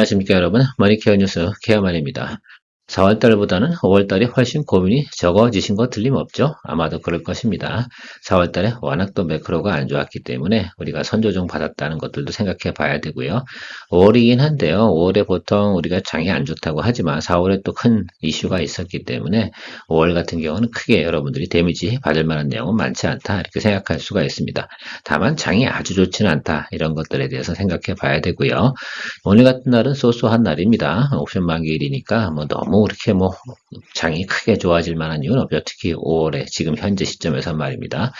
안녕하십니까 여러분. 머니케어 뉴스 케어만입니다. 4월달보다는 5월달이 훨씬 고민이 적어지신 거 틀림없죠? 아마도 그럴 것입니다. 4월달에 워낙 또 매크로가 안 좋았기 때문에 우리가 선조정 받았다는 것들도 생각해 봐야 되고요. 5월이긴 한데요. 5월에 보통 우리가 장이 안 좋다고 하지만 4월에 또 큰 이슈가 있었기 때문에 5월 같은 경우는 크게 여러분들이 데미지 받을 만한 내용은 많지 않다 이렇게 생각할 수가 있습니다. 다만 장이 아주 좋지는 않다 이런 것들에 대해서 생각해 봐야 되고요. 오늘 같은 날은 쏘쏘한 날입니다. 옵션 만기일이니까 뭐 너무 그렇게 뭐 장이 크게 좋아질 만한 이유는 없죠. 특히 5월에 지금 현재 시점에서 말입니다.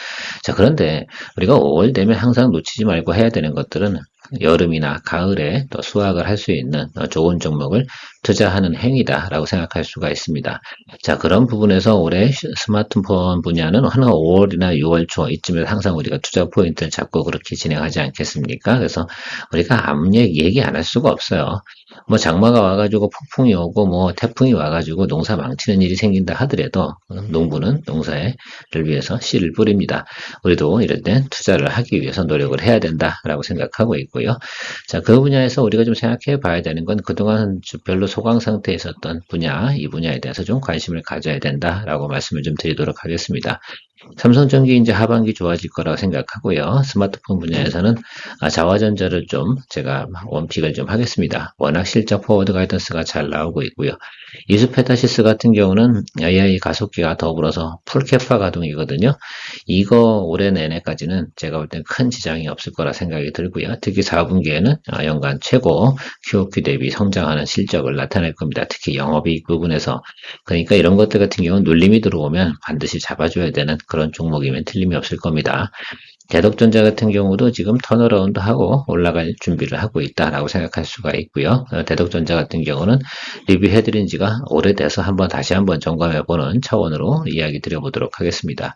자, 그런데 우리가 5월 되면 항상 놓치지 말고 해야 되는 것들은 여름이나 가을에 또 수확을 할 수 있는 좋은 종목을 투자하는 행위다라고 생각할 수가 있습니다. 자, 그런 부분에서 올해 스마트폰 분야는 한 5월이나 6월 초 이쯤에 항상 우리가 투자 포인트를 잡고 그렇게 진행하지 않겠습니까? 그래서 우리가 아무 얘기 안 할 수가 없어요. 뭐 장마가 와가지고 폭풍이 오고 뭐 태풍이 와가지고 농사 망치는 일이 생긴다 하더라도 농부는 농사를 위해서 씨를 뿌립니다. 우리도 이럴 땐 투자를 하기 위해서 노력을 해야 된다라고 생각하고 있고요. 자, 그 분야에서 우리가 좀 생각해 봐야 되는 건 그동안 별로 소강 상태에 있었던 분야, 이 분야에 대해서 좀 관심을 가져야 된다라고 말씀을 좀 드리도록 하겠습니다. 삼성전기 이제 하반기 좋아질 거라고 생각하고요. 스마트폰 분야에서는 자화전자를 좀 제가 원픽을 좀 하겠습니다. 워낙 실적 포워드 가이던스가 잘 나오고 있고요. 이수페타시스 같은 경우는 AI 가속기가 더불어서 풀캐파 가동이거든요. 이거 올해 내내까지는 제가 볼 땐 큰 지장이 없을 거라 생각이 들고요. 특히 4분기에는 연간 최고 QOQ 대비 성장하는 실적을 나타낼 겁니다. 특히 영업이익 부분에서. 그러니까 이런 것들 같은 경우는 눌림이 들어오면 반드시 잡아줘야 되는 그런 종목이면 틀림이 없을 겁니다. 대덕전자 같은 경우도 지금 턴어라운드 하고 올라갈 준비를 하고 있다라고 생각할 수가 있고요. 대덕전자 같은 경우는 리뷰해드린 지가 오래돼서 다시 한번 점검해보는 차원으로 이야기 드려보도록 하겠습니다.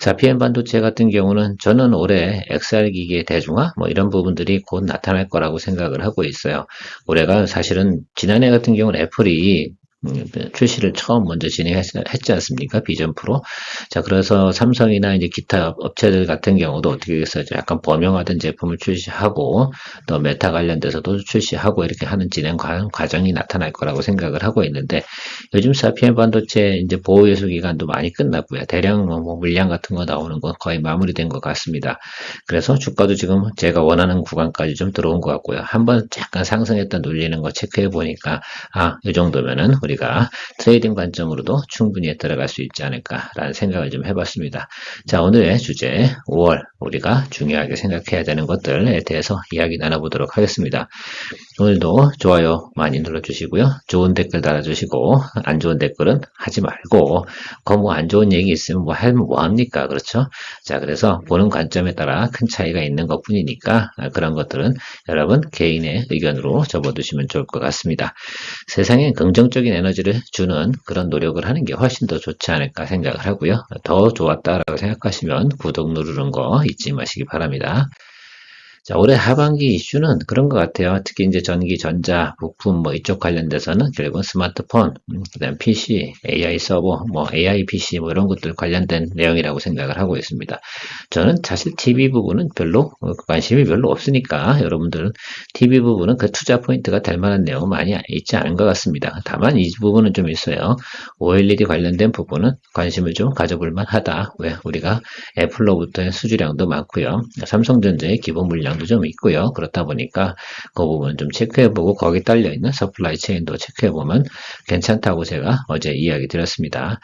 자, PM 반도체 같은 경우는 저는 올해 XR 기계 대중화 뭐 이런 부분들이 곧 나타날 거라고 생각을 하고 있어요. 올해가 사실은 지난해 같은 경우는 애플이 출시를 처음 먼저 진행했지 않습니까? 비전 프로. 자, 그래서 삼성이나 이제 기타 업체들 같은 경우도 어떻게 해서 약간 범용화된 제품을 출시하고 또 메타 관련돼서도 출시하고 이렇게 하는 진행 과정이 나타날 거라고 생각을 하고 있는데 요즘 사피엔 반도체 이제 보호 요소 기간도 많이 끝났고요. 대량 뭐 물량 같은 거 나오는 건 거의 마무리된 것 같습니다. 그래서 주가도 지금 제가 원하는 구간까지 좀 들어온 것 같고요. 한번 잠깐 상승했다 눌리는 거 체크해 보니까 이 정도면은 우리가 트레이딩 관점으로도 충분히 들어갈 수 있지 않을까라는 생각을 좀 해봤습니다. 자, 오늘의 주제 5월 우리가 중요하게 생각해야 되는 것들에 대해서 이야기 나눠보도록 하겠습니다. 오늘도 좋아요 많이 눌러주시고요. 좋은 댓글 달아주시고 안 좋은 댓글은 하지 말고 뭐 안 좋은 얘기 있으면 뭐 합니까? 그렇죠? 자, 그래서 보는 관점에 따라 큰 차이가 있는 것 뿐이니까 그런 것들은 여러분 개인의 의견으로 접어두시면 좋을 것 같습니다. 세상에 긍정적인 에너지를 주는 그런 노력을 하는 게 훨씬 더 좋지 않을까 생각을 하고요. 더 좋았다라고 생각하시면 구독 누르는 거 잊지 마시기 바랍니다. 자, 올해 하반기 이슈는 그런 것 같아요. 특히 이제 전기, 전자, 부품 뭐 이쪽 관련돼서는 결국은 스마트폰, 그다음 PC, AI 서버, 뭐 AI PC 뭐 이런 것들 관련된 내용이라고 생각을 하고 있습니다. 저는 사실 TV 부분은 별로 관심이 별로 없으니까 여러분들은 TV 부분은 그 투자 포인트가 될 만한 내용 많이 있지 않은 것 같습니다. 다만 이 부분은 좀 있어요. OLED 관련된 부분은 관심을 좀 가져볼 만하다. 왜? 우리가 애플로부터의 수주량도 많고요. 삼성전자의 기본 물량도 좀 있고요. 그렇다 보니까 그 부분 좀 체크해보고 거기 딸려있는 서플라이 체인도 체크해보면 괜찮다고 제가 어제 이야기 드렸습니다.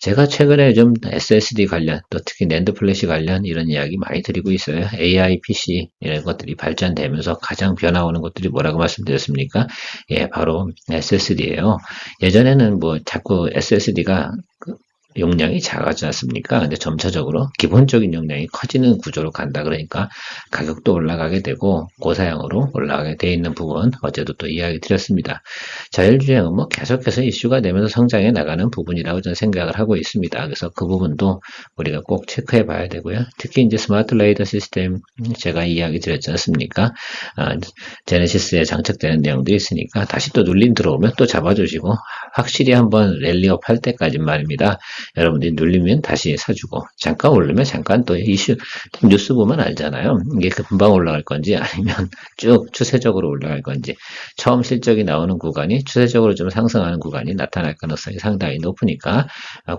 제가 최근에 좀 SSD 관련 또 특히 낸드 플래시 관련 이런 이야기 많이 드리고 있어요. AI PC 이런 것들이 발전되면서 가장 변화 오는 것들이 뭐라고 말씀드렸습니까? 예, 바로 SSD예요. 예전에는 뭐 자꾸 SSD가 용량이 작아지지 않습니까? 근데 점차적으로 기본적인 용량이 커지는 구조로 간다. 그러니까 가격도 올라가게 되고 고사양으로 올라가게 돼 있는 부분 어제도 또 이야기 드렸습니다. 자율주행은 뭐 계속해서 이슈가 되면서 성장해 나가는 부분이라고 저는 생각을 하고 있습니다. 그래서 그 부분도 우리가 꼭 체크해 봐야 되고요. 특히 이제 스마트 레이더 시스템 제가 이야기 드렸지 않습니까? 제네시스에 장착되는 내용도 있으니까 다시 또 눌림 들어오면 또 잡아주시고 확실히 한번 랠리업 할 때까지 말입니다. 여러분들이 눌리면 다시 사주고, 잠깐 오르면 잠깐 또 이슈, 뉴스 보면 알잖아요. 이게 금방 올라갈 건지 아니면 쭉 추세적으로 올라갈 건지, 처음 실적이 나오는 구간이 추세적으로 좀 상승하는 구간이 나타날 가능성이 상당히 높으니까,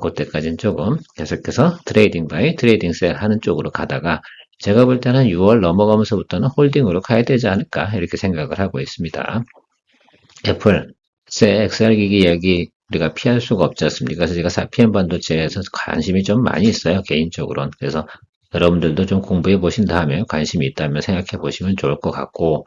그때까지는 조금 계속해서 트레이딩 바이, 트레이딩 셀 하는 쪽으로 가다가, 제가 볼 때는 6월 넘어가면서부터는 홀딩으로 가야 되지 않을까 이렇게 생각을 하고 있습니다. 애플, XR 기기 이야기 우리가 피할 수가 없지 않습니까? 그래서 제가 4PM 반도체에서 관심이 좀 많이 있어요, 개인적으로는. 그래서 여러분들도 좀 공부해 보신 다음에 관심이 있다면 생각해 보시면 좋을 것 같고,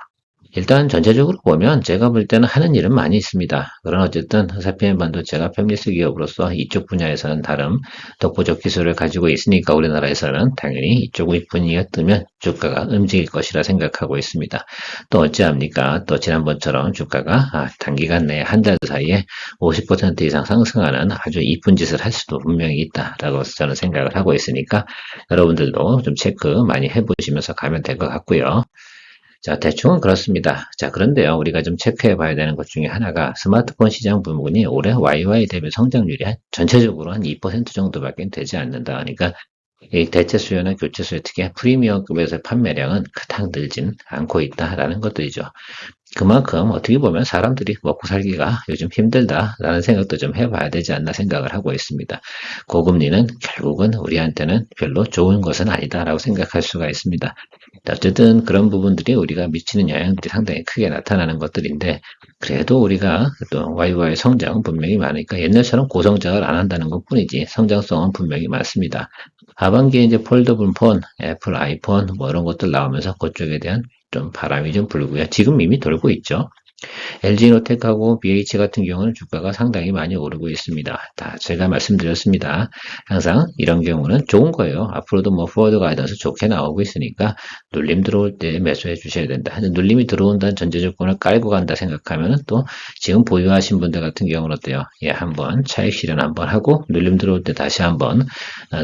일단 전체적으로 보면 제가 볼 때는 하는 일은 많이 있습니다. 그러나 어쨌든 사피엔 반도체가 팹리스 기업으로서 이쪽 분야에서는 다른 독보적 기술을 가지고 있으니까 우리나라에서는 당연히 이쪽 분위기가 뜨면 주가가 움직일 것이라 생각하고 있습니다. 또 어찌합니까? 또 지난번처럼 주가가 단기간 내에 한 달 사이에 50% 이상 상승하는 아주 이쁜 짓을 할 수도 분명히 있다라고 저는 생각을 하고 있으니까 여러분들도 좀 체크 많이 해보시면서 가면 될 것 같고요. 자, 대충은 그렇습니다. 자, 그런데요, 우리가 좀 체크해 봐야 되는 것 중에 하나가 스마트폰 시장 부분이 올해 YY 대비 성장률이 전체적으로 한 2% 정도밖에 되지 않는다. 그러니까 이 대체 수요나 교체 수요, 특히 프리미엄급에서의 판매량은 그닥 늘진 않고 있다라는 것들이죠. 그만큼 어떻게 보면 사람들이 먹고 살기가 요즘 힘들다라는 생각도 좀 해봐야 되지 않나 생각을 하고 있습니다. 고금리는 결국은 우리한테는 별로 좋은 것은 아니다라고 생각할 수가 있습니다. 어쨌든 그런 부분들이 우리가 미치는 영향들이 상당히 크게 나타나는 것들인데, 그래도 우리가 또 YY 성장은 분명히 많으니까 옛날처럼 고성장을 안 한다는 것 뿐이지 성장성은 분명히 많습니다. 하반기에 이제 폴더블 폰, 애플 아이폰 뭐 이런 것들 나오면서 그쪽에 대한 좀 바람이 좀 불고요. 지금 이미 돌고 있죠. LG노텍하고 BH 같은 경우는 주가가 상당히 많이 오르고 있습니다. 다 제가 말씀드렸습니다. 항상 이런 경우는 좋은 거예요. 앞으로도 뭐 포워드 가이던스 좋게 나오고 있으니까 눌림 들어올 때 매수해 주셔야 된다. 눌림이 들어온다는 전제 조건을 깔고 간다 생각하면 또 지금 보유하신 분들 같은 경우는 어때요? 예, 한번 차익 실현 한번 하고 눌림 들어올 때 다시 한번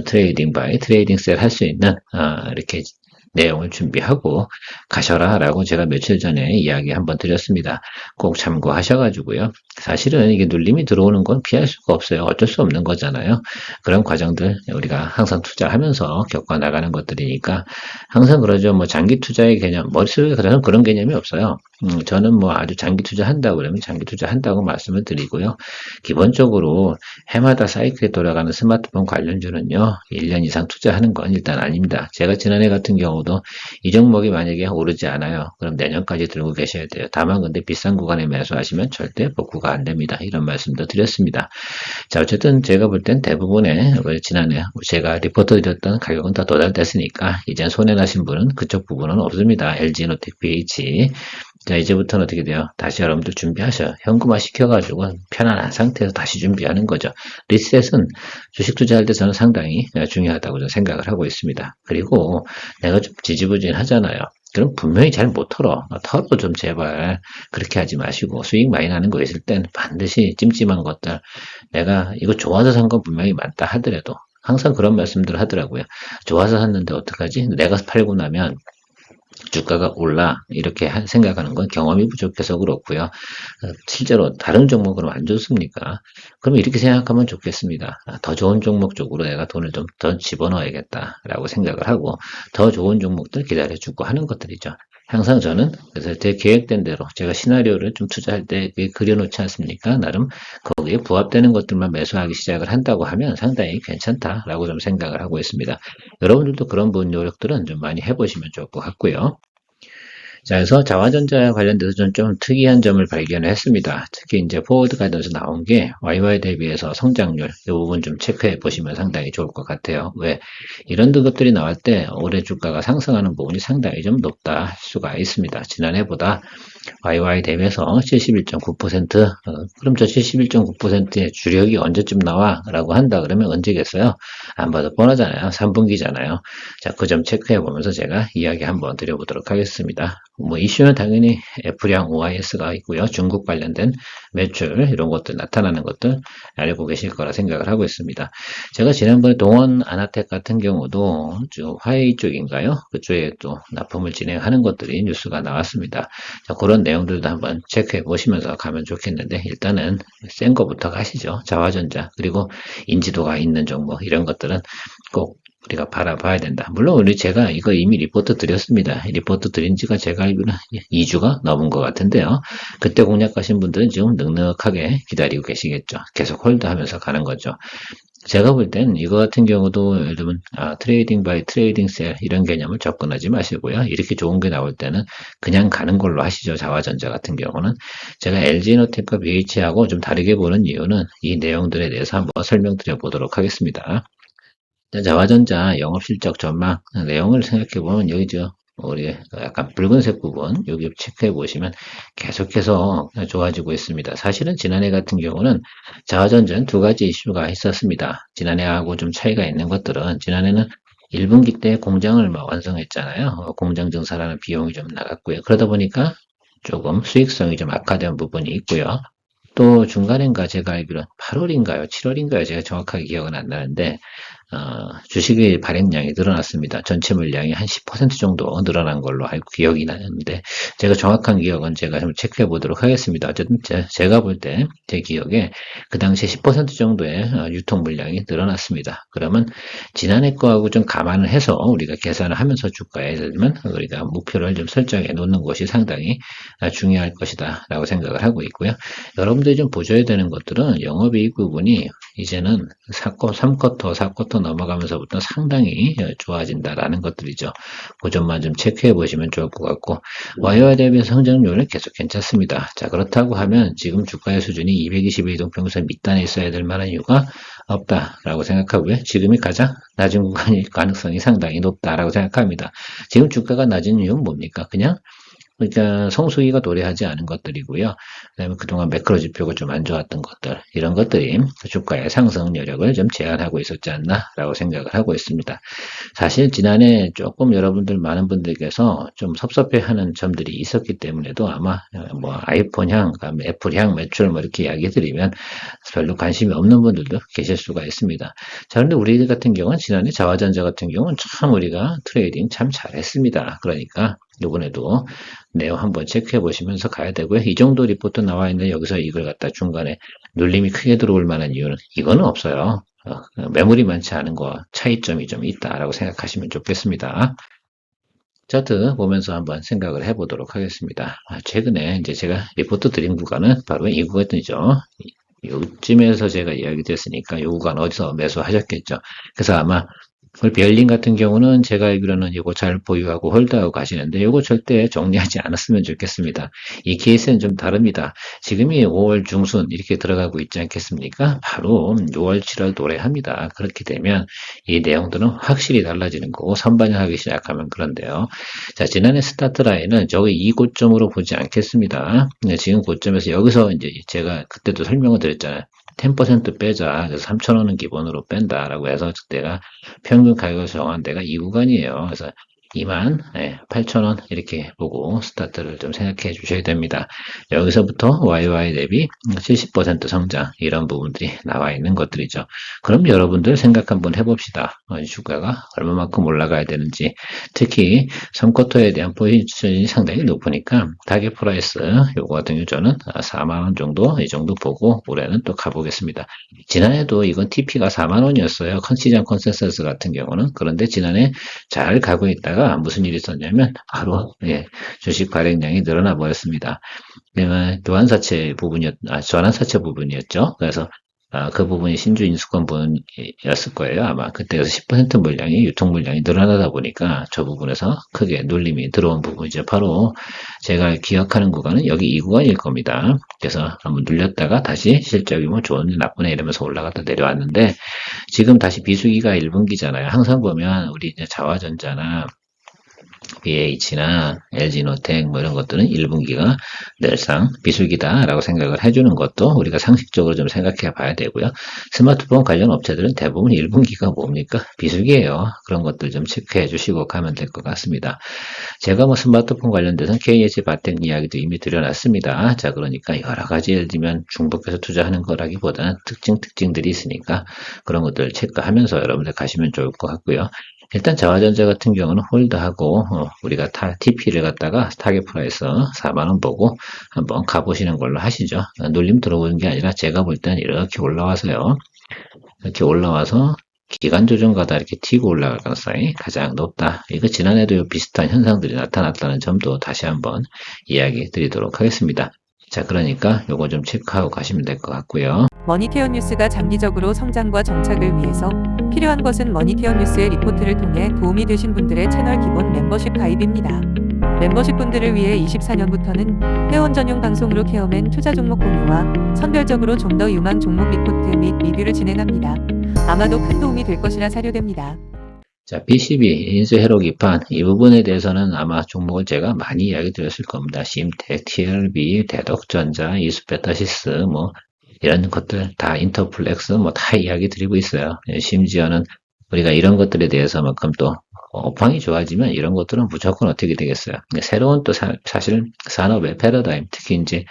트레이딩 바이, 트레이딩 셀 할 수 있는 이렇게 내용을 준비하고 가셔라라고 제가 며칠 전에 이야기 한번 드렸습니다. 꼭 참고하셔가지고요. 사실은 이게 눌림이 들어오는 건 피할 수가 없어요. 어쩔 수 없는 거잖아요. 그런 과정들 우리가 항상 투자하면서 겪어 나가는 것들이니까 항상 그러죠. 뭐 장기 투자의 개념, 머릿속에 그런 개념이 없어요. 저는 뭐 아주 장기 투자한다고 그러면 장기 투자한다고 말씀을 드리고요. 기본적으로 해마다 사이클에 돌아가는 스마트폰 관련주는요, 1년 이상 투자하는 건 일단 아닙니다. 제가 지난해 같은 경우도 이 종목이 만약에 오르지 않아요. 그럼 내년까지 들고 계셔야 돼요. 다만 근데 비싼 구간에 매수하시면 절대 복구가 안 됩니다. 이런 말씀도 드렸습니다. 자, 어쨌든 제가 볼 땐 대부분의 지난해 제가 리포트 드렸던 가격은 다 도달됐으니까 이젠 손해나신 분은 그쪽 부분은 없습니다. LG노텍 BH. 자, 이제부터는 어떻게 돼요? 다시 여러분들 준비하셔. 현금화 시켜가지고 편안한 상태에서 다시 준비하는 거죠. 리셋은 주식 투자할 때 저는 상당히 중요하다고 저는 생각을 하고 있습니다. 그리고 내가 좀 지지부진하잖아요. 그럼 분명히 잘 못 털어. 털어 좀 제발 그렇게 하지 마시고 수익 많이 나는 거 있을 땐 반드시 찜찜한 것들 내가 이거 좋아서 산 건 분명히 많다 하더라도 항상 그런 말씀들 하더라고요. 좋아서 샀는데 어떡하지? 내가 팔고 나면 주가가 올라 이렇게 생각하는 건 경험이 부족해서 그렇고요. 실제로 다른 종목으로 안 좋습니까? 그럼 이렇게 생각하면 좋겠습니다. 더 좋은 종목 쪽으로 내가 돈을 좀 더 집어넣어야겠다라고 생각을 하고 더 좋은 종목들 기다려주고 하는 것들이죠. 항상 저는 그래서 제 계획된 대로 제가 시나리오를 좀 투자할 때 그려놓지 않습니까? 나름 거기에 부합되는 것들만 매수하기 시작을 한다고 하면 상당히 괜찮다라고 좀 생각을 하고 있습니다. 여러분들도 그런 부분 노력들은 좀 많이 해보시면 좋을 것 같고요. 자, 그래서 자화전자에 관련돼서 좀 특이한 점을 발견을 했습니다. 특히 이제 포워드 가이던스 나온 게 YY 대비해서 성장률 이 부분 좀 체크해 보시면 상당히 좋을 것 같아요. 왜? 이런 것들이 나올 때 올해 주가가 상승하는 부분이 상당히 좀 높다 할 수가 있습니다. 지난해보다 YY 대비해서 71.9%, 그럼 저 71.9%의 주력이 언제쯤 나와? 라고 한다 그러면 언제겠어요? 안 봐도 뻔하잖아요. 3분기잖아요. 자, 그 점 체크해 보면서 제가 이야기 한번 드려보도록 하겠습니다. 뭐 이슈는 당연히 애플이랑 OIS가 있고요. 중국 관련된 매출 이런 것들 나타나는 것들 알고 계실 거라 생각을 하고 있습니다. 제가 지난번에 동원 아나텍 같은 경우도 화웨이 쪽인가요? 그쪽에 또 납품을 진행하는 것들이 뉴스가 나왔습니다. 자, 그런 내용들도 한번 체크해 보시면서 가면 좋겠는데 일단은 센 거부터 가시죠. 자화전자 그리고 인지도가 있는 종목 이런 것들은 꼭 우리가 바라봐야 된다. 물론 제가 이거 이미 리포트 드렸습니다. 리포트 드린 지가 제가 알기로는 2주가 넘은 것 같은데요. 그때 공략하신 분들은 지금 넉넉하게 기다리고 계시겠죠. 계속 홀드하면서 가는 거죠. 제가 볼 땐 이거 같은 경우도 예를 들면 트레이딩 바이 트레이딩 셀 이런 개념을 접근하지 마시고요. 이렇게 좋은 게 나올 때는 그냥 가는 걸로 하시죠. 자화전자 같은 경우는. 제가 LG노텍과 BH하고 좀 다르게 보는 이유는 이 내용들에 대해서 한번 설명드려 보도록 하겠습니다. 자화전자 영업실적 전망 내용을 생각해보면 여기 우리 약간 붉은색 부분 여기 체크해 보시면 계속해서 좋아지고 있습니다. 사실은 지난해 같은 경우는 자화전자는 두 가지 이슈가 있었습니다. 지난해하고 좀 차이가 있는 것들은 지난해는 1분기 때 공장을 완성했잖아요. 공장 증설하는 비용이 좀 나갔고요. 그러다 보니까 조금 수익성이 좀 악화된 부분이 있고요. 또 중간인가 제가 알기로는 8월인가요? 7월인가요? 제가 정확하게 기억은 안 나는데 주식의 발행량이 늘어났습니다. 전체 물량이 한 10% 정도 늘어난 걸로 알고 기억이 나는데 제가 정확한 기억은 제가 좀 체크해 보도록 하겠습니다. 어쨌든 제가 볼 때 제 기억에 그 당시에 10% 정도의 유통 물량이 늘어났습니다. 그러면 지난해 거하고 좀 감안을 해서 우리가 계산을 하면서 주가에 들면 우리가 목표를 좀 설정해 놓는 것이 상당히 중요할 것이다 라고 생각을 하고 있고요. 여러분들이 좀 보셔야 되는 것들은 영업이익 부분이 이제는 3쿼터, 4쿼터 넘어가면서부터 상당히 좋아진다라는 것들이죠. 그 점만 좀 체크해 보시면 좋을 것 같고, 와이와 대비 성장률은 계속 괜찮습니다. 자, 그렇다고 하면 지금 주가의 수준이 220일 이동평균선 밑단에 있어야 될 만한 이유가 없다라고 생각하고요. 지금이 가장 낮은 구간일 가능성이 상당히 높다라고 생각합니다. 지금 주가가 낮은 이유는 뭡니까? 그러니까 성수기가 도래하지 않은 것들이고요. 그다음에 그동안 매크로 지표가 좀 안 좋았던 것들 이런 것들이 주가의 상승 여력을 좀 제한하고 있었지 않나라고 생각을 하고 있습니다. 사실 지난해 조금 여러분들 많은 분들께서 좀 섭섭해하는 점들이 있었기 때문에도 아마 뭐 아이폰 향, 그다음에 애플 향 매출 뭐 이렇게 이야기 드리면 별로 관심이 없는 분들도 계실 수가 있습니다. 자, 그런데 우리 같은 경우는 지난해 자화전자 같은 경우는 참 우리가 트레이딩 참 잘했습니다. 그러니까 이번에도 내용 한번 체크해 보시면서 가야 되고요. 이 정도 리포트 나와 있는데 여기서 이걸 갖다 중간에 눌림이 크게 들어올 만한 이유는 이거는 없어요. 매물이 많지 않은 거 차이점이 좀 있다라고 생각하시면 좋겠습니다. 차트 보면서 한번 생각을 해보도록 하겠습니다. 최근에 이제 제가 리포트 드린 구간은 바로 이 구간이죠. 요쯤에서 제가 이야기 드렸으니까 이 구간 어디서 매수하셨겠죠. 그래서 아마 별링 같은 경우는 제가 알기로는 이거 잘 보유하고 홀드하고 가시는데 이거 절대 정리하지 않았으면 좋겠습니다. 이 케이스는 좀 다릅니다. 지금이 5월 중순 이렇게 들어가고 있지 않겠습니까? 바로 6월, 7월 도래합니다. 그렇게 되면 이 내용들은 확실히 달라지는 거고 선반영하기 시작하면 그런데요. 자, 지난해 스타트 라인은 저기 이 고점으로 보지 않겠습니다. 지금 고점에서 여기서 이제 제가 그때도 설명을 드렸잖아요. 10% 빼자. 그래서 3,000원은 기본으로 뺀다라고 해서 그때가 평균 가격을 정한 데가 이 구간이에요. 그래서 28,000원 이렇게 보고 스타트를 좀 생각해 주셔야 됩니다. 여기서부터 YY 대비 70% 성장 이런 부분들이 나와 있는 것들이죠. 그럼 여러분들 생각 한번 해봅시다. 주가가 얼마만큼 올라가야 되는지 특히 3쿼터에 대한 포지션이 상당히 높으니까 타겟 프라이스 요거 같은 경우 저는 4만원 정도 이 정도 보고 올해는 또 가보겠습니다. 지난해도 이건 TP가 4만원이었어요. 시장 컨센서스 같은 경우는. 그런데 지난해 잘 가고 있다가 무슨 일이 있었냐면 바로 주식 발행량이 늘어나 버렸습니다. 교환사채 전환사채 부분이었죠. 그래서 그 부분이 신주 인수권 부분이었을 거예요. 아마 그때에서 10% 물량이 유통 물량이 늘어나다 보니까 저 부분에서 크게 눌림이 들어온 부분이죠. 바로 제가 기억하는 구간은 여기 이 구간일 겁니다. 그래서 한번 눌렸다가 다시 실적이 뭐 좋은 나쁘네 이러면서 올라갔다 내려왔는데 지금 다시 비수기가 1분기잖아요. 항상 보면 우리 이제 자화전자나 BH나 LG노텍 뭐 이런 것들은 1분기가 늘상 비수기다라고 생각을 해주는 것도 우리가 상식적으로 좀 생각해 봐야 되고요. 스마트폰 관련 업체들은 대부분 1분기가 뭡니까? 비수기예요. 그런 것들 좀 체크해 주시고 가면 될 것 같습니다. 제가 뭐 스마트폰 관련돼서 KH 바텍 이야기도 이미 드려놨습니다. 자, 그러니까 여러 가지 예를 들면 중복해서 투자하는 거라기보다는 특징들이 있으니까 그런 것들 체크하면서 여러분들 가시면 좋을 것 같고요. 일단 자화전자 같은 경우는 홀드하고 우리가 TP를 갖다가 타겟 프라이스 4만 원 보고 한번 가보시는 걸로 하시죠. 눌림 들어오는 게 아니라 제가 볼 때는 이렇게 올라와서요. 이렇게 올라와서 기간 조정가다 이렇게 튀고 올라갈 가능성이 가장 높다. 이거 지난해도 비슷한 현상들이 나타났다는 점도 다시 한번 이야기 드리도록 하겠습니다. 자, 그러니까 요거 좀 체크하고 가시면 될 것 같고요. 머니케어 뉴스가 장기적으로 성장과 정착을 위해서 필요한 것은 머니케어 뉴스의 리포트를 통해 도움이 되신 분들의 채널 기본 멤버십 가입입니다. 멤버십 분들을 위해 24년부터는 회원 전용 방송으로 케어맨 투자 종목 공유와 선별적으로 좀 더 유망 종목 리포트 및 리뷰를 진행합니다. 아마도 큰 도움이 될 것이라 사료됩니다. 자, PCB, 인수 회로 기판, 이 부분에 대해서는 아마 종목을 제가 많이 이야기 드렸을 겁니다. 심텍, TLB, 대덕전자, 이수페타시스, 뭐, 이런 것들 다 인터플렉스, 뭐, 다 이야기 드리고 있어요. 심지어는 우리가 이런 것들에 대해서만큼 또, 업황이 좋아지면 이런 것들은 무조건 어떻게 되겠어요. 새로운 또 사실 산업의 패러다임, 특히 이제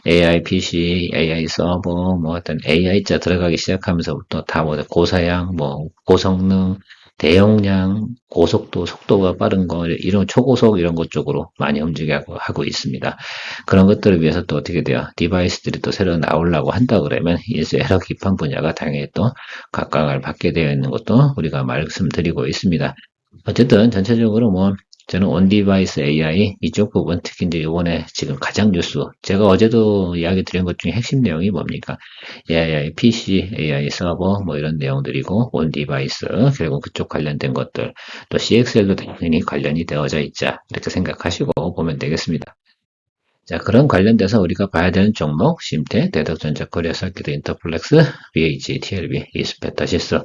AI PC, AI 서버, 뭐 어떤 AI자 들어가기 시작하면서부터 다 뭐 고사양, 뭐 고성능, 대용량, 고속도, 속도가 빠른 거, 이런 초고속 이런 것 쪽으로 많이 움직이고 있습니다. 그런 것들을 위해서 또 어떻게 돼요? 디바이스들이 또 새로 나오려고 한다 그러면 인수 에러 기판 분야가 당연히 또 각광을 받게 되어 있는 것도 우리가 말씀드리고 있습니다. 어쨌든 전체적으로 뭐 저는 온디바이스 AI 이쪽 부분 특히 이제 이번에 지금 가장 뉴스 제가 어제도 이야기 드린 것 중에 핵심 내용이 뭡니까? AI PC, AI 서버 뭐 이런 내용들이고 온디바이스 그리고 그쪽 관련된 것들 또 CXL도 당연히 관련이 되어져 있자 이렇게 생각하시고 보면 되겠습니다. 자, 그런 관련돼서 우리가 봐야 되는 종목, 심태, 대덕전자, 코리아서킷, 인터플렉스, BH, TLB, 이스페타시스.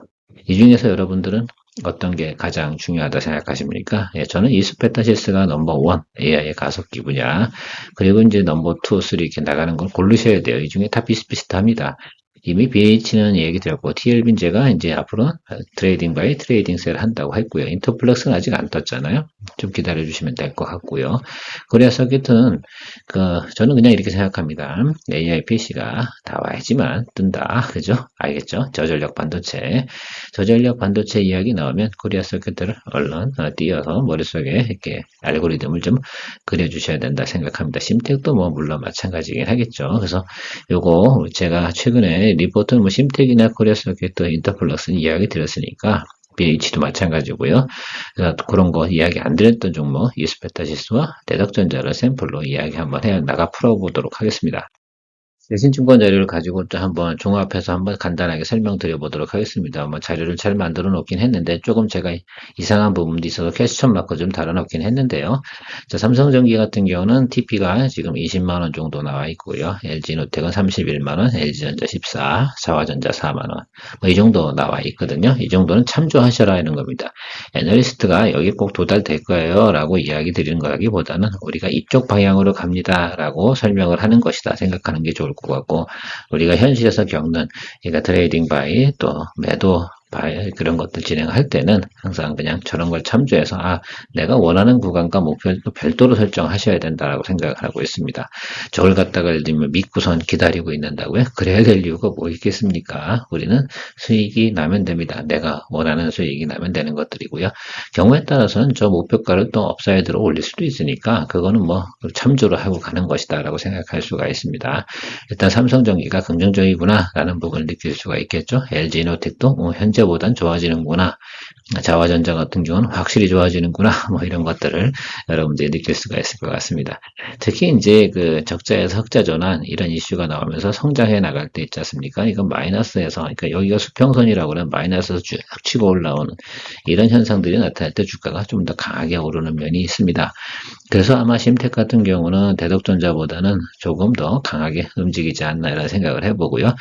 이 중에서 여러분들은 어떤 게 가장 중요하다 생각하십니까? 예, 저는 이스페타시스가 넘버 1, AI의 가속기 분야. 그리고 이제 넘버 2, 3 이렇게 나가는 걸 고르셔야 돼요. 이 중에 다 비슷비슷합니다. 이미 BH는 얘기 드렸고, TLB는 제가 이제 앞으로 트레이딩 바이 트레이딩 셀 한다고 했고요. 인터플렉스는 아직 안 떴잖아요. 좀 기다려 주시면 될 것 같고요. 코리아 서킷은 저는 그냥 이렇게 생각합니다. AI PC가 다 와야지만 뜬다. 그죠? 알겠죠? 저전력 반도체. 저전력 반도체 이야기 나오면 코리아 서킷을 얼른 띄어서 머릿속에 이렇게 알고리즘을 좀 그려주셔야 된다 생각합니다. 심텍도 뭐 물론 마찬가지긴 하겠죠. 그래서 요거 제가 최근에 리포트는 뭐 심텍이나 코리아 서킷 인터플러스 이야기 드렸으니까 BH도 마찬가지고요. 그런 거 이야기 안 드렸던 종목 이스페타시스와 대덕전자를 샘플로 이야기 한번 해 나가 풀어보도록 하겠습니다. 대신증권 자료를 가지고 또 한번 종합해서 한번 간단하게 설명드려 보도록 하겠습니다. 뭐 자료를 잘 만들어 놓긴 했는데 조금 제가 이상한 부분도 있어서 퀘스천 마크 좀 달아 놓긴 했는데요. 자, 삼성전기 같은 경우는 TP가 지금 20만 원 정도 나와 있고요. LG노텍은 31만 원, LG전자 14, 사화전자 4만 원. 뭐 이 정도 나와 있거든요. 이 정도는 참조하셔라 하는 겁니다. 애널리스트가 여기 꼭 도달될 거예요 라고 이야기 드리는 거라기보다는 우리가 이쪽 방향으로 갑니다 라고 설명을 하는 것이다 생각하는 게 좋을 것 같고 우리가 현실에서 겪는 그러니까 트레이딩 바이 또 매도 바이 그런 것들 진행할 때는 항상 그냥 저런 걸 참조해서 내가 원하는 구간과 목표를 또 별도로 설정하셔야 된다라고 생각을 하고 있습니다. 저걸 갖다가 예를 들면 믿고선 기다리고 있는다고요? 그래야 될 이유가 뭐 있겠습니까? 우리는 수익이 나면 됩니다. 내가 원하는 수익이 나면 되는 것들이고요. 경우에 따라서는 저 목표가를 또 업사이드로 올릴 수도 있으니까 그거는 뭐 참조를 하고 가는 것이다라고 생각할 수가 있습니다. 일단 삼성전기가 긍정적이구나라는 부분을 느낄 수가 있겠죠. LG노텍도 현재보단 좋아지는구나. 자화전자 같은 경우는 확실히 좋아지는구나. 뭐 이런 것들을 여러분들이 느낄 수가 있을 것 같습니다. 특히 이제 그 적자에서 흑자 전환 이런 이슈가 나오면서 성장해 나갈 때 있지 않습니까? 이건 마이너스에서 그러니까 여기가 수평선이라고 하는 마이너스에서 쭉 치고 올라오는 이런 현상들이 나타날 때 주가가 좀 더 강하게 오르는 면이 있습니다. 그래서 아마 심텍 같은 경우는 대덕전자보다는 조금 더 강하게 움직이지 않나 이런 생각을 해보고요.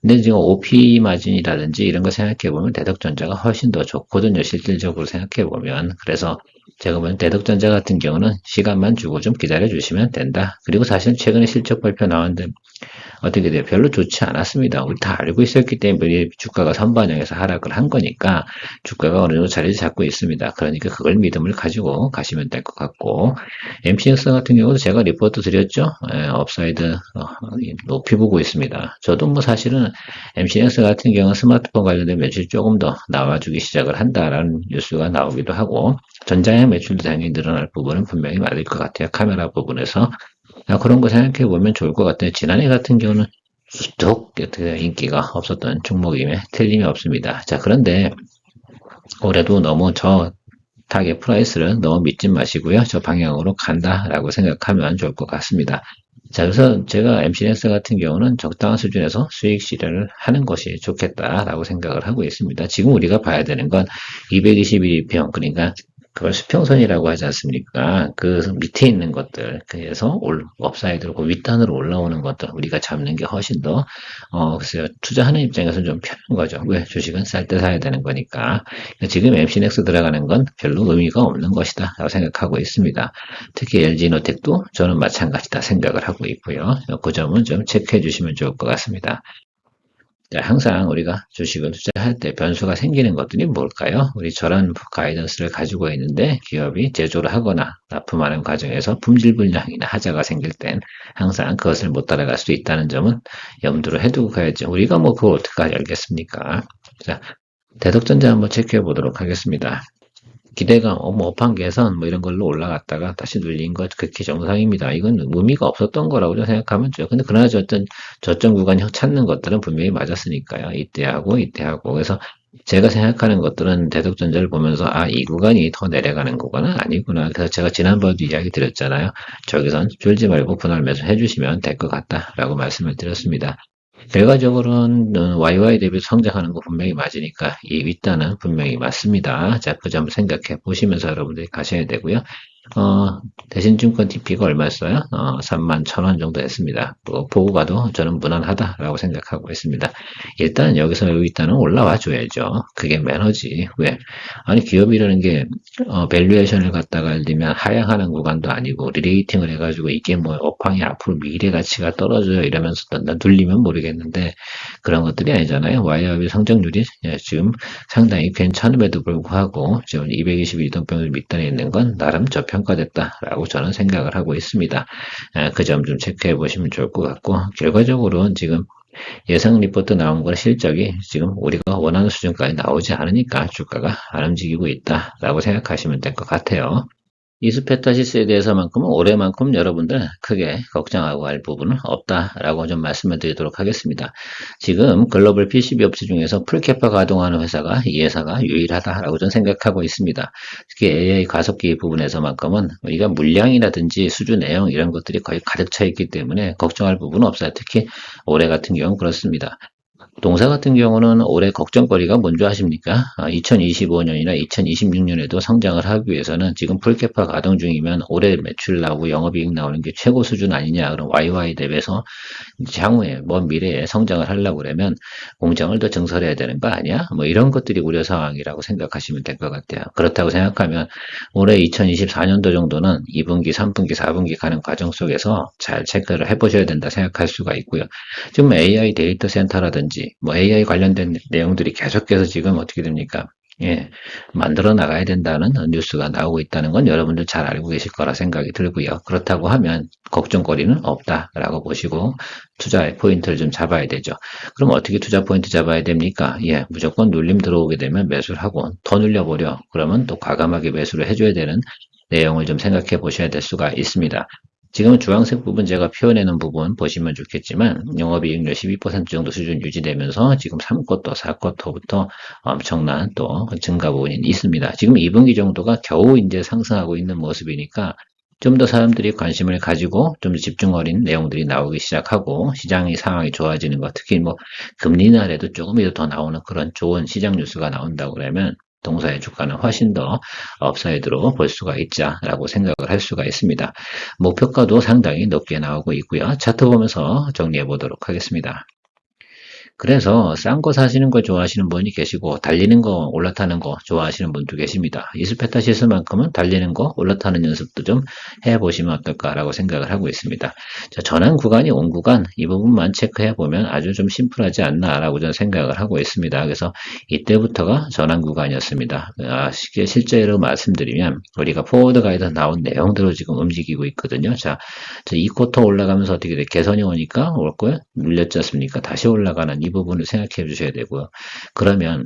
근데 지금 OP 마진이라든지 이런 거 생각해보면 대덕전자가 훨씬 더 좋거든요. 실질적으로 생각해보면. 그래서 제가 보면 대덕전자 같은 경우는 시간만 주고 좀 기다려 주시면 된다. 그리고 사실 최근에 실적 발표 나왔는데 어떻게 돼요? 별로 좋지 않았습니다. 우리 다 알고 있었기 때문에 주가가 선반영해서 하락을 한 거니까 주가가 어느 정도 자리를 잡고 있습니다. 그러니까 그걸 믿음을 가지고 가시면 될 것 같고 MCX 같은 경우도 제가 리포트 드렸죠. 업사이드 높이 보고 있습니다. 저도 뭐 사실은 MCX 같은 경우는 스마트폰 관련된 매출이 조금 더 나와주기 시작을 한다라는 뉴스가 나오기도 하고 전자의 매출도 당연히 늘어날 부분은 분명히 맞을 것 같아요. 카메라 부분에서. 그런 거 생각해 보면 좋을 것 같아요. 지난해 같은 경우는 쭉 인기가 없었던 종목임에 틀림이 없습니다. 자, 그런데 올해도 너무 저 타겟 프라이스를 너무 믿지 마시고요. 저 방향으로 간다라고 생각하면 좋을 것 같습니다. 자, 그래서 제가 MCNS 같은 경우는 적당한 수준에서 수익 실현을 하는 것이 좋겠다라고 생각을 하고 있습니다. 지금 우리가 봐야 되는 건 221일평, 그러니까 그걸 수평선이라고 하지 않습니까? 그 밑에 있는 것들, 그래서 업사이드로 그 윗단으로 올라오는 것들, 우리가 잡는 게 훨씬 더, 글쎄요, 투자하는 입장에서는 좀 편한 거죠. 왜? 주식은 쌀 때 사야 되는 거니까. 지금 MC넥스 들어가는 건 별로 의미가 없는 것이다. 라고 생각하고 있습니다. 특히 LG노텍도 저는 마찬가지다 생각을 하고 있고요. 그 점은 좀 체크해 주시면 좋을 것 같습니다. 자, 항상 우리가 주식을 투자할 때 변수가 생기는 것들이 뭘까요? 우리 저런 가이던스를 가지고 있는데 기업이 제조를 하거나 납품하는 과정에서 품질 불량이나 하자가 생길 땐 항상 그것을 못 따라갈 수 있다는 점은 염두를 해두고 가야죠. 우리가 뭐 그걸 어떻게 알겠습니까? 자, 대덕전자 한번 체크해 보도록 하겠습니다. 기대감, 뭐 업황 개선 뭐 이런 걸로 올라갔다가 다시 눌린 것 그렇게 정상입니다. 이건 의미가 없었던 거라고 생각하면 돼요. 근데 그러나 저점 구간 찾는 것들은 분명히 맞았으니까요. 이때하고 그래서 제가 생각하는 것들은 대덕전자를 보면서 이 구간이 더 내려가는 거구나 아니구나. 그래서 제가 지난번에도 이야기 드렸잖아요. 저기선 줄지 말고 분할 매수 해주시면 될 것 같다라고 말씀을 드렸습니다. 결과적으로는 YY 대비 성장하는 거 분명히 맞으니까 이 윗단은 분명히 맞습니다. 자, 그 점 생각해 보시면서 여러분들이 가셔야 되고요. 대신증권 TP가 얼마였어요? 31,000원 정도 했습니다. 보고 가도 저는 무난하다라고 생각하고 있습니다. 일단 여기서 여기 있다는 올라와 줘야죠. 그게 매너지. 왜? 아니, 기업이라는 게, 밸류에이션을 갖다가 예를 들면 하향하는 구간도 아니고, 리레이팅을 해가지고 이게 뭐 업황이 앞으로 미래 가치가 떨어져요 이러면서 눌리면 모르겠는데, 그런 것들이 아니잖아요. YRB 성장률이 지금 상당히 괜찮음에도 불구하고, 지금 222동병을 밑단에 있는 건 나름 저평가됐다라고 저는 생각을 하고 있습니다. 그 점 좀 체크해 보시면 좋을 것 같고, 결과적으로는 지금 예상 리포트 나온 건 실적이 지금 우리가 원하는 수준까지 나오지 않으니까 주가가 안 움직이고 있다라고 생각하시면 될 것 같아요. 이스페타시스에 대해서만큼은 올해만큼 여러분들 크게 걱정하고 할 부분은 없다라고 좀 말씀을 드리도록 하겠습니다. 지금 글로벌 PCB 업체 중에서 풀캐파 가동하는 회사가 이 회사가 유일하다라고 저는 생각하고 있습니다. 특히 AI 가속기 부분에서만큼은 우리가 물량이라든지 수주 내용 이런 것들이 거의 가득 차 있기 때문에 걱정할 부분은 없어요. 특히 올해 같은 경우는 그렇습니다. 동사 같은 경우는 올해 걱정거리가 뭔지 아십니까? 2025년이나 2026년에도 성장을 하기 위해서는 지금 풀캐파 가동 중이면 올해 매출 나오고 영업이익 나오는 게 최고 수준 아니냐. 그럼 YY 대비해서 향후에 먼 미래에 성장을 하려고 그러면 공장을 더 증설해야 되는 거 아니야? 뭐 이런 것들이 우려 상황이라고 생각하시면 될 것 같아요. 그렇다고 생각하면 올해 2024년도 정도는 2분기, 3분기, 4분기 가는 과정 속에서 잘 체크를 해보셔야 된다 생각할 수가 있고요. 지금 AI 데이터 센터라든지 뭐 AI 관련된 내용들이 계속해서 지금 어떻게 됩니까? 예, 만들어 나가야 된다는 뉴스가 나오고 있다는 건 여러분들 잘 알고 계실 거라 생각이 들고요. 그렇다고 하면 걱정거리는 없다라고 보시고 투자의 포인트를 좀 잡아야 되죠. 그럼 어떻게 투자 포인트 잡아야 됩니까? 예, 무조건 눌림 들어오게 되면 매수를 하고 더 눌려버려. 그러면 또 과감하게 매수를 해줘야 되는 내용을 좀 생각해 보셔야 될 수가 있습니다. 지금 주황색 부분 제가 표현해놓은 부분 보시면 좋겠지만 영업이익률 12% 정도 수준 유지되면서 지금 3쿼터, 4쿼터부터 엄청난 또 증가 부분이 있습니다. 지금 2분기 정도가 겨우 이제 상승하고 있는 모습이니까 좀 더 사람들이 관심을 가지고 좀 더 집중 어린 내용들이 나오기 시작하고 시장의 상황이 좋아지는 것, 특히 뭐 금리 날에도 조금이라도 더 나오는 그런 좋은 시장 뉴스가 나온다고 그러면 동사의 주가는 훨씬 더 업사이드로 볼 수가 있자라고 생각을 할 수가 있습니다. 목표가도 상당히 높게 나오고 있고요. 차트 보면서 정리해 보도록 하겠습니다. 그래서 싼 거 사시는 걸 좋아하시는 분이 계시고 달리는 거 올라타는 거 좋아하시는 분도 계십니다. 이스페타시스만큼은 달리는 거 올라타는 연습도 좀 해보시면 어떨까라고 생각을 하고 있습니다. 자, 전환 구간이 온 구간 이 부분만 체크해 보면 아주 좀 심플하지 않나라고 저는 생각을 하고 있습니다. 그래서 이때부터가 전환 구간이었습니다. 실제로 말씀드리면 우리가 포워드 가이드 나온 내용대로 지금 움직이고 있거든요. 자, 이 쿼터 올라가면서 어떻게 돼? 개선이 오니까 올 거예요? 눌렸지 않습니까? 다시 올라가는 이 부분을 생각해 주셔야 되고요. 그러면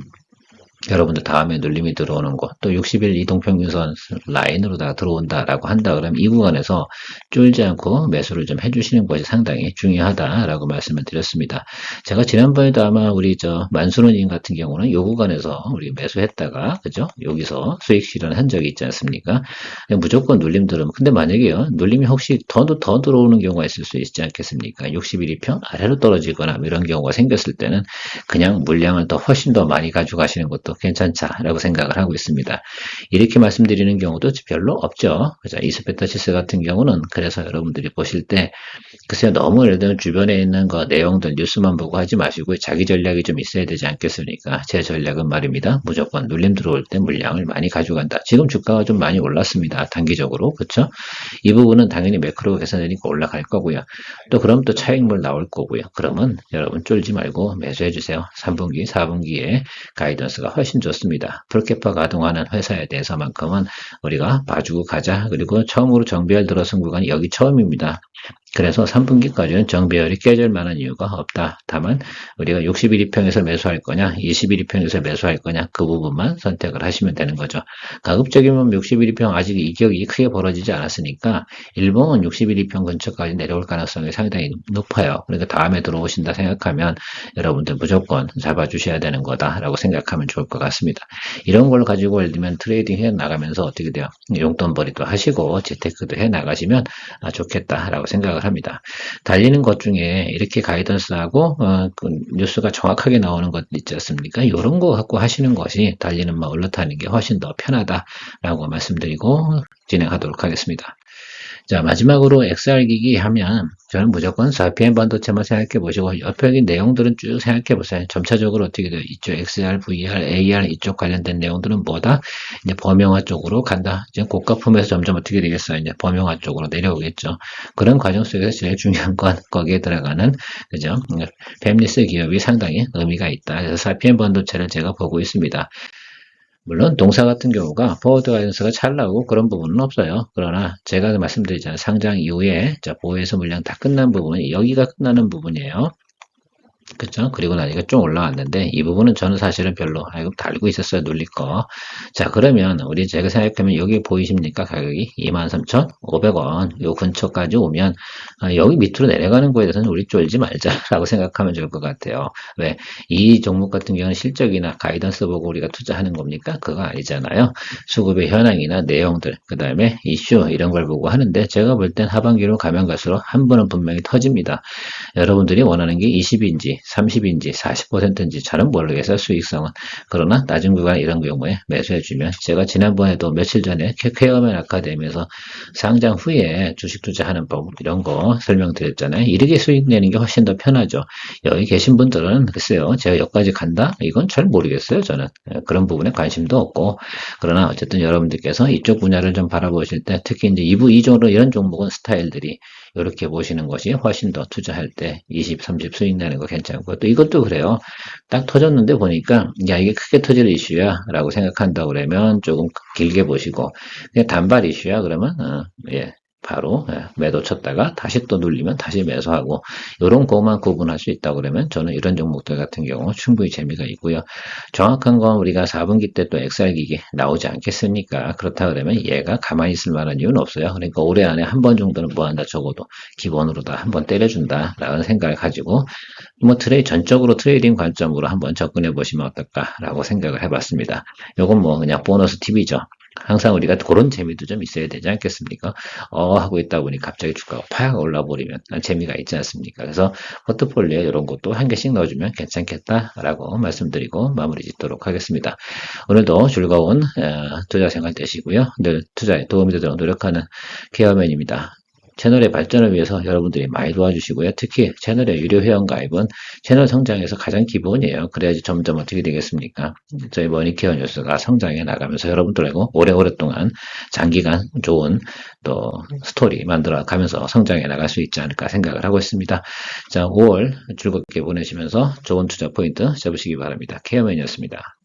여러분들 다음에 눌림이 들어오는 거, 또 60일 이동평균선 라인으로 다 들어온다라고 한다 그러면 이 구간에서 쫄지 않고 매수를 좀 해주시는 것이 상당히 중요하다라고 말씀을 드렸습니다. 제가 지난번에도 아마 우리 만수론님 같은 경우는 이 구간에서 우리 매수했다가 그죠? 여기서 수익 실현한 적이 있지 않습니까? 무조건 눌림 들으면 근데 만약에요 눌림이 혹시 더 들어오는 경우가 있을 수 있지 않겠습니까? 61일평 아래로 떨어지거나 이런 경우가 생겼을 때는 그냥 물량을 더 훨씬 더 많이 가져가시는 것도 괜찮다라고 생각을 하고 있습니다. 이렇게 말씀드리는 경우도 별로 없죠. 그죠? 이스페타시스 같은 경우는 그래서 여러분들이 보실 때 글쎄요 너무 예를 들면 주변에 있는 거 내용들 뉴스만 보고 하지 마시고 자기 전략이 좀 있어야 되지 않겠습니까? 제 전략은 말입니다. 무조건 눌림 들어올 때 물량을 많이 가져간다. 지금 주가가 좀 많이 올랐습니다. 단기적으로 그렇죠? 이 부분은 당연히 매크로 계산되니까 올라갈 거고요. 또 그럼 또 차익물 나올 거고요. 그러면 여러분 쫄지 말고 매수해 주세요. 3분기, 4분기에 가이던스가 훨씬 좋습니다. 풀캐파 가동하는 회사에 대해서만큼은 우리가 봐주고 가자. 그리고 처음으로 정비할 들어선 구간이 여기 처음입니다. 그래서 3분기까지는 정배열이 깨질 만한 이유가 없다. 다만 우리가 61일평에서 매수할 거냐 21일평에서 매수할 거냐 그 부분만 선택을 하시면 되는 거죠. 가급적이면 61일평 아직 이격이 크게 벌어지지 않았으니까 일봉은 61일평 근처까지 내려올 가능성이 상당히 높아요. 그러니까 다음에 들어오신다 생각하면 여러분들 무조건 잡아주셔야 되는 거다라고 생각하면 좋을 것 같습니다. 이런 걸 가지고 예를 들면 트레이딩 해 나가면서 어떻게 돼요? 용돈벌이도 하시고 재테크도 해 나가시면 좋겠다라고 생각을 합니다. 달리는 것 중에 이렇게 가이던스하고 그 뉴스가 정확하게 나오는 것 있지 않습니까? 이런 거 갖고 하시는 것이 달리는 막 올라타는 게 훨씬 더 편하다라고 말씀드리고 진행하도록 하겠습니다. 자, 마지막으로 XR 기기 하면 저는 무조건 4PM 반도체만 생각해 보시고 옆에 있는 내용들은 쭉 생각해 보세요. 점차적으로 어떻게 돼요? 이쪽 XR, VR, AR 이쪽 관련된 내용들은 뭐다? 이제 범용화 쪽으로 간다. 이제 고가품에서 점점 어떻게 되겠어요? 이제 범용화 쪽으로 내려오겠죠. 그런 과정 속에서 제일 중요한 건 거기에 들어가는 그죠? 팹리스 기업이 상당히 의미가 있다. 그래서 4PM 반도체를 제가 보고 있습니다. 물론 동사 같은 경우가 포워드 가이던스가 잘 나오고 그런 부분은 없어요. 그러나 제가 말씀드리잖아요. 상장 이후에 보호해서 물량 다 끝난 부분이 여기가 끝나는 부분이에요. 그쵸? 그리고 나니까 좀 올라왔는데 이 부분은 저는 사실은 별로 이거 달고 있었어요 눌릴 거. 자 그러면 우리 제가 생각하면 여기 보이십니까 가격이 23,500원 요 근처까지 오면 여기 밑으로 내려가는 거에 대해서는 우리 쫄지 말자라고 생각하면 좋을 것 같아요. 왜? 이 종목 같은 경우는 실적이나 가이던스 보고 우리가 투자하는 겁니까? 그거 아니잖아요. 수급의 현황이나 내용들 그 다음에 이슈 이런 걸 보고 하는데 제가 볼 땐 하반기로 가면 갈수록 한 번은 분명히 터집니다. 여러분들이 원하는 게 20인지 30인지 40%인지 잘은 모르겠어요. 수익성은. 그러나 낮은 구간 이런 경우에 매수해주면 제가 지난번에도 며칠 전에 퀘어맨 아카데미에서 상장 후에 주식 투자하는 법 이런 거 설명드렸잖아요. 이렇게 수익 내는 게 훨씬 더 편하죠. 여기 계신 분들은 글쎄요. 제가 여기까지 간다? 이건 잘 모르겠어요. 저는. 그런 부분에 관심도 없고 그러나 어쨌든 여러분들께서 이쪽 분야를 좀 바라보실 때 특히 이제 2부 2종으로 이런 종목은 스타일들이 이렇게 보시는 것이 훨씬 더 투자할 때 20, 30 수익 내는 거 괜찮고 또 이것도 그래요. 딱 터졌는데 보니까 야 이게 크게 터질 이슈야 라고 생각한다 그러면 조금 길게 보시고 그냥 단발 이슈야 그러면 예. 바로 매도 쳤다가 다시 또 눌리면 다시 매수하고 이런 것만 구분할 수 있다 그러면 저는 이런 종목들 같은 경우 충분히 재미가 있고요. 정확한 건 우리가 4분기 때 또 XR 기기 나오지 않겠습니까? 그렇다 그러면 얘가 가만히 있을 만한 이유는 없어요. 그러니까 올해 안에 한 번 정도는 뭐 한다 적어도 기본으로 다 한 번 때려준다 라는 생각을 가지고 뭐 전적으로 트레이딩 관점으로 한번 접근해 보시면 어떨까라고 생각을 해봤습니다. 이건 뭐 그냥 보너스 팁이죠. 항상 우리가 그런 재미도 좀 있어야 되지 않겠습니까? 하고 있다 보니 갑자기 주가가 팍 올라버리면 재미가 있지 않습니까? 그래서 포트폴리오에 이런 것도 한 개씩 넣어주면 괜찮겠다라고 말씀드리고 마무리 짓도록 하겠습니다. 오늘도 즐거운 투자 생활 되시고요. 늘 투자에 도움이 되도록 노력하는 케어맨입니다. 채널의 발전을 위해서 여러분들이 많이 도와주시고요. 특히 채널의 유료 회원 가입은 채널 성장에서 가장 기본이에요. 그래야지 점점 어떻게 되겠습니까? 저희 머니케어 뉴스가 성장해 나가면서 여러분들하고 오랫동안 장기간 좋은 또 스토리 만들어 가면서 성장해 나갈 수 있지 않을까 생각을 하고 있습니다. 자, 5월 즐겁게 보내시면서 좋은 투자 포인트 잡으시기 바랍니다. 케어맨이었습니다.